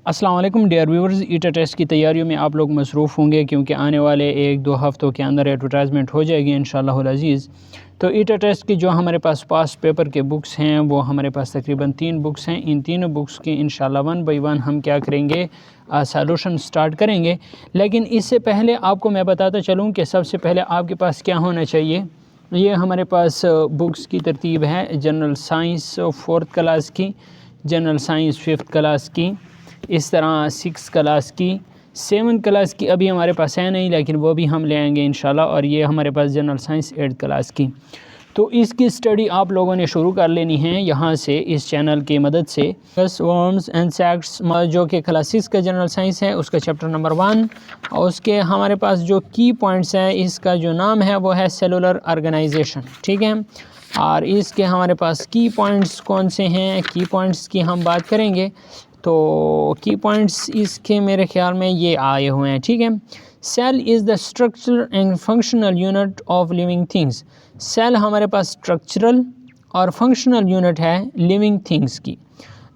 अस्सलाम वालेकुम dear viewers. ईटा test की तैयारियों में आप लोग मसरूफ़ होंगे क्योंकि आने वाले 1-2 हफ़्तों के अंदर एडवर्टाइजमेंट हो जाएगी इंशाअल्लाह अज़ीज़। तो ईटा टेस्ट की जो हमारे पास पास्ट पेपर के बुक्स हैं वो हमारे पास तकरीबन 3 बुक्स हैं। इन तीनों बुक्स की इंशाअल्लाह 1 बाय 1 हम क्या करेंगे, सॉल्यूशन स्टार्ट करेंगे। लेकिन इससे पहले आपको मैं बताता चलूँ कि सबसे पहले आपके पास क्या होना चाहिए। ये हमारे पास बुक्स की तरतीब है। जनरल साइंस 4th क्लास की, जनरल साइंस 5th क्लास की, इस तरह 6 क्लास की, 7 क्लास की अभी हमारे पास है नहीं, लेकिन वो भी हम ले आएंगे इंशाल्लाह। और ये हमारे पास जनरल साइंस 8 क्लास की। तो इसकी स्टडी आप लोगों ने शुरू कर लेनी है यहाँ से, इस चैनल की मदद से। बस वर्म्स एंड इंसेक्ट्स जो कि क्लास 6 का जनरल साइंस है, उसका चैप्टर नंबर 1। और उसके हमारे पास जो की पॉइंट्स हैं, इसका जो नाम है वो है सेलुलर ऑर्गेनाइजेशन, ठीक है। और इसके हमारे पास की पॉइंट्स कौन से हैं, की पॉइंट्स की हम बात करेंगे। तो की पॉइंट्स इसके मेरे ख्याल में ये आए हुए हैं, ठीक है। Cell is the structural and functional unit of living things. Cell हमारे पास स्ट्रक्चरल और फंक्शनल यूनिट है लिविंग थिंग्स की।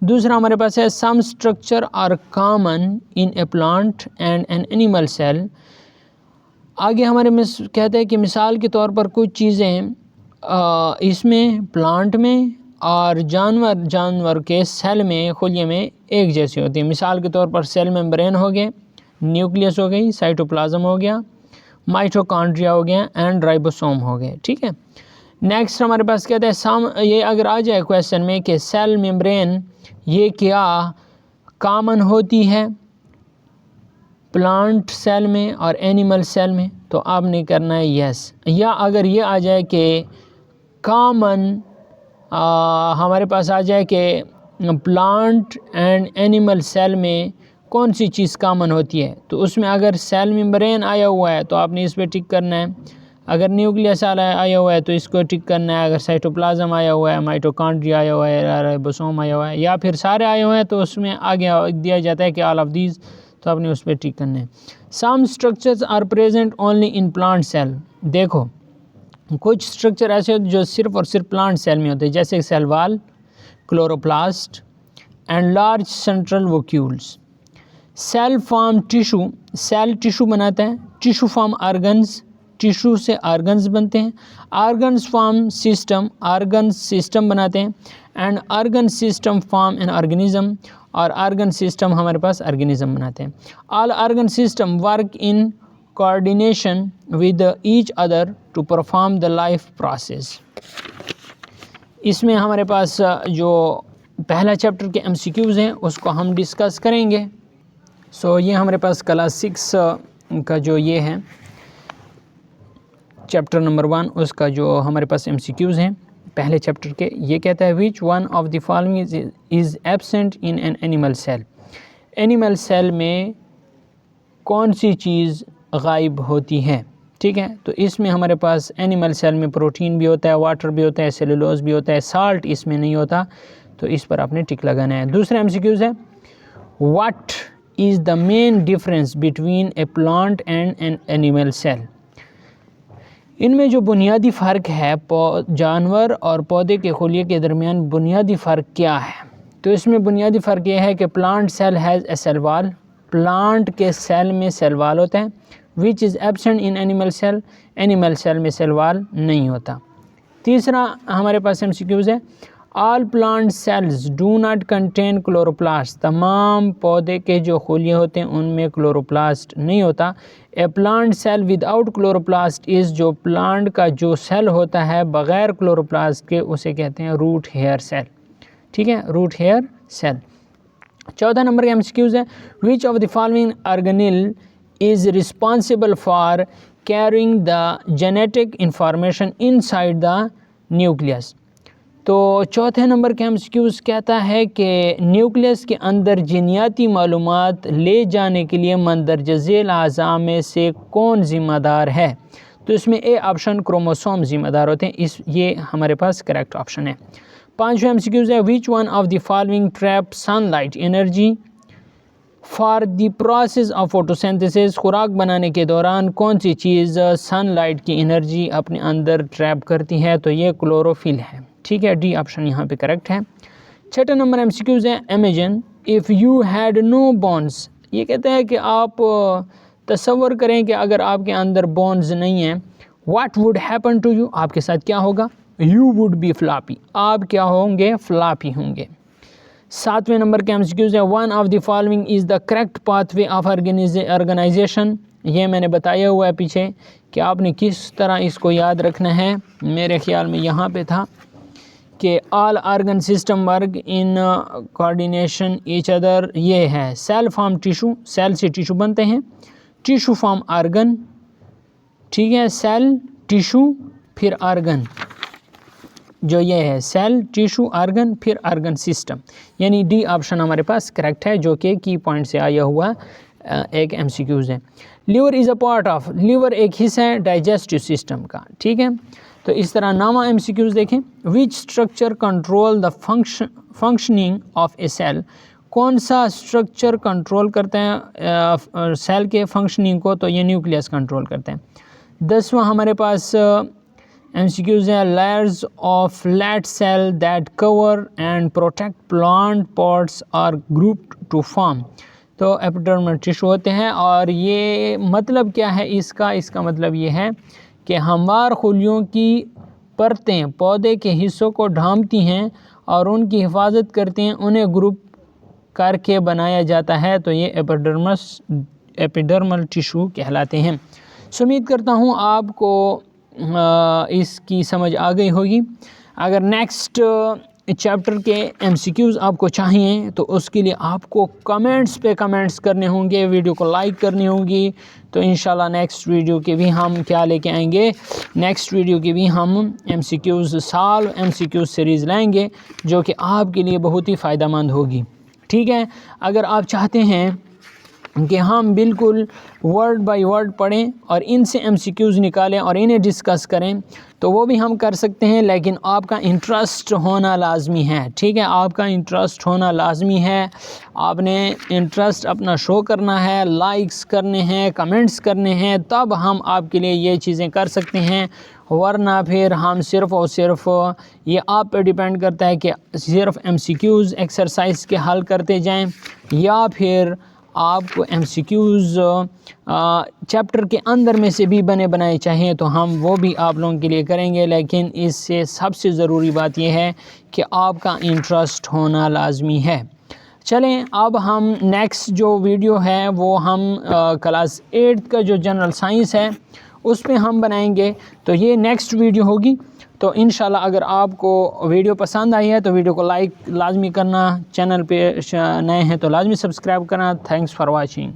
दूसरा हमारे पास है some structure are common in a plant and an animal cell. आगे हमारे में कहते हैं कि मिसाल के तौर पर कुछ चीज़ें इसमें प्लांट में और जानवर के सेल में, खुलिये में एक जैसी होती है। मिसाल के तौर पर सेल मेम्ब्रेन हो गए, न्यूक्लियस हो गई, साइटोप्लाज्म हो गया, माइटोकॉन्ड्रिया हो गया एंड राइबोसोम हो गए, ठीक है। नेक्स्ट हमारे पास कहते हैं सम, ये अगर आ जाए क्वेश्चन में कि सेल मेम्ब्रेन ये क्या कॉमन होती है प्लांट सेल में और एनिमल सेल में, तो आपने करना है यस। या अगर ये आ जाए कि कॉमन हमारे पास आ जाए कि प्लांट एंड एनिमल सेल में कौन सी चीज़ कॉमन होती है, तो उसमें अगर सेल मेम्ब्रेन आया हुआ है तो आपने इस पर टिक करना है। अगर न्यूक्लियस आया हुआ है तो इसको टिक करना है। अगर साइटोप्लाज्म आया हुआ है, माइटोकॉन्ड्रिया आया हुआ है, राइबोसोम आया हुआ है, या फिर सारे आए हुए हैं तो उसमें आगे दिया जाता है कि ऑल ऑफ दीज, तो आपने उस पर टिक करना है। Some structures are present only in plant cell. देखो कुछ स्ट्रक्चर ऐसे होते जो सिर्फ और सिर्फ प्लांट सेल में होते हैं, जैसे cell wall, chloroplast and large central vacuoles. Cell form tissue, cell tissue बनाता है। टिश्यू फॉर्म ऑर्गन्स, टिश्यू से ऑर्गन्स बनते हैं। Organs form system, organs system बनाते हैं। And organ system form an organism, और ऑर्गन सिस्टम हमारे पास ऑर्गेनिज्म बनाते हैं। All organ system work in coordination with each other to perform the life process. इसमें हमारे पास जो पहला चैप्टर के MCQs हैं उसको हम डिस्कस करेंगे। सो ये हमारे पास क्लास 6 का जो ये है चैप्टर नंबर 1, उसका जो हमारे पास MCQs हैं पहले चैप्टर के। ये कहता है which one of the following is absent in an animal cell. Animal cell में कौन सी चीज़ गायब होती है, ठीक है। तो इसमें हमारे पास एनिमल सेल में प्रोटीन भी होता है, वाटर भी होता है, सेलुलोज भी होता है, साल्ट इसमें नहीं होता, तो इस पर आपने टिक लगाना है। दूसरा MCQs है what is the main difference between a plant and an animal cell. इनमें जो बुनियादी फ़र्क है जानवर और पौधे के खुलिये के दरमियान बुनियादी फ़र्क क्या है, तो इसमें बुनियादी फ़र्क यह है कि plant cell has a cell wall, plant के सेल में सेल वाल होता है, which is absent in animal cell, animal cell में सेल वाल नहीं होता। तीसरा हमारे पास MCQs है all plant cells do not contain chloroplast. तमाम पौधे के जो खुलिये होते हैं उनमें क्लोरोप्लास्ट नहीं होता। A plant cell without chloroplast is, जो प्लांट का जो सेल होता है बग़ैर क्लोरोप्लास्ट के उसे कहते हैं रूट हेयर सेल, ठीक है, रूट हेयर सेल। चौथा नंबर का MCQs है which of the following organelle is responsible for carrying the genetic information inside the nucleus. तो चौथे नंबर के MCQs कहता है कि न्यूक्लियस के अंदर जीनियाती मालूमात ले जाने के लिए मंदरजा झेल अज़ा में से कौन ज़िम्मेदार है, तो इसमें ए ऑप्शन क्रोमोसोम ज़िम्मेदार होते हैं। ये हमारे पास करेक्ट ऑप्शन है। पाँचवें MCQs है which one of the following trap sunlight energy for the process of photosynthesis. खुराक बनाने के दौरान कौन सी चीज़ सनलाइट की एनर्जी अपने अंदर ट्रैप करती है, तो ये क्लोरोफिल है, ठीक है। डी ऑप्शन यहाँ पे करेक्ट है। छठा नंबर MCQs है imagine if you had no bones, ये कहता है कि आप तसव्वुर करें कि अगर आपके अंदर बोन्स नहीं हैं, what would happen to you, आपके साथ क्या होगा, यू वुड बी फ्लॉपी, आप क्या होंगे, फ्लॉपी होंगे। 7वें नंबर के एमसीक्यूज़ है, one of the following is the correct pathway of organisation. ये मैंने बताया हुआ है पीछे कि आपने किस तरह इसको याद रखना है। मेरे ख्याल में यहाँ पे था कि all organ system work in coordination each other. ये है सेल फॉर्म टिशू, सेल से टिशू बनते हैं, टिशू फॉर्म ऑर्गन, ठीक है, सेल टिशू फिर ऑर्गन, जो ये है सेल टिशू ऑर्गन फिर ऑर्गन सिस्टम, यानी डी ऑप्शन हमारे पास करेक्ट है, जो कि की पॉइंट से आया हुआ एक एमसीक्यूज़ है। Liver is a part of, liver एक हिस्सा है डाइजेस्टिव सिस्टम का, ठीक है। तो इस तरह नामा एमसीक्यूज़ देखें, which structure control the functioning of a cell, कौन सा स्ट्रक्चर कंट्रोल करते हैं सेल के फंक्शनिंग को, तो ये न्यूक्लियस कंट्रोल करते हैं। 10वां हमारे पास एमसीक्यूज़ है, layers of flat cell that cover and protect plant parts are grouped to form. तो एपिडर्मल टिश्यू होते हैं, और ये मतलब क्या है इसका मतलब ये है कि हमवार खुलियों की परतें पौधे के हिस्सों को ढांपती हैं और उनकी हिफाजत करती हैं, उन्हें ग्रुप करके बनाया जाता है, तो ये एपिडर्मल टिश्यू कहलाते हैं। सो उम्मीद करता हूँ आपको इसकी समझ आ गई होगी। अगर नेक्स्ट चैप्टर के एमसीक्यूज़ आपको चाहिए तो उसके लिए आपको कमेंट्स पे कमेंट्स करने होंगे, वीडियो को लाइक करनी होगी। तो इंशाल्लाह नेक्स्ट वीडियो के भी हम क्या लेके आएंगे, नेक्स्ट वीडियो के भी हम एमसीक्यूज़ सॉल्व एमसीक्यूज़ सीरीज़ लाएंगे, जो कि आपके लिए बहुत ही फ़ायदेमंद होगी, ठीक है। अगर आप चाहते हैं कि हम बिल्कुल वर्ड बाय वर्ड पढ़ें और इनसे एमसीक्यूज़ निकालें और इन्हें डिस्कस करें, तो वो भी हम कर सकते हैं, लेकिन आपका इंटरेस्ट होना लाजमी है, ठीक है। आपका इंटरेस्ट होना लाजमी है, आपने इंटरेस्ट अपना शो करना है, लाइक्स करने हैं, कमेंट्स करने हैं, तब हम आपके लिए ये चीज़ें कर सकते हैं। वरना फिर हम सिर्फ़ और सिर्फ ये आप पे डिपेंड करता है कि सिर्फ एमसीक्यूज़ एक्सरसाइज के हल करते जाएं, या फिर आपको एमसीक्यूज़ चैप्टर के अंदर में से भी बने बनाए चाहिए, तो हम वो भी आप लोगों के लिए करेंगे। लेकिन इससे सबसे ज़रूरी बात यह है कि आपका इंटरेस्ट होना लाजमी है। चलें, अब हम नेक्स्ट जो वीडियो है वो हम क्लास 8 का जो जनरल साइंस है उस पे हम बनाएंगे, तो ये नेक्स्ट वीडियो होगी। तो इंशाल्लाह अगर आपको वीडियो पसंद आई है तो वीडियो को लाइक लाजमी करना, चैनल पे नए हैं तो लाजमी सब्सक्राइब करना। Thanks for watching.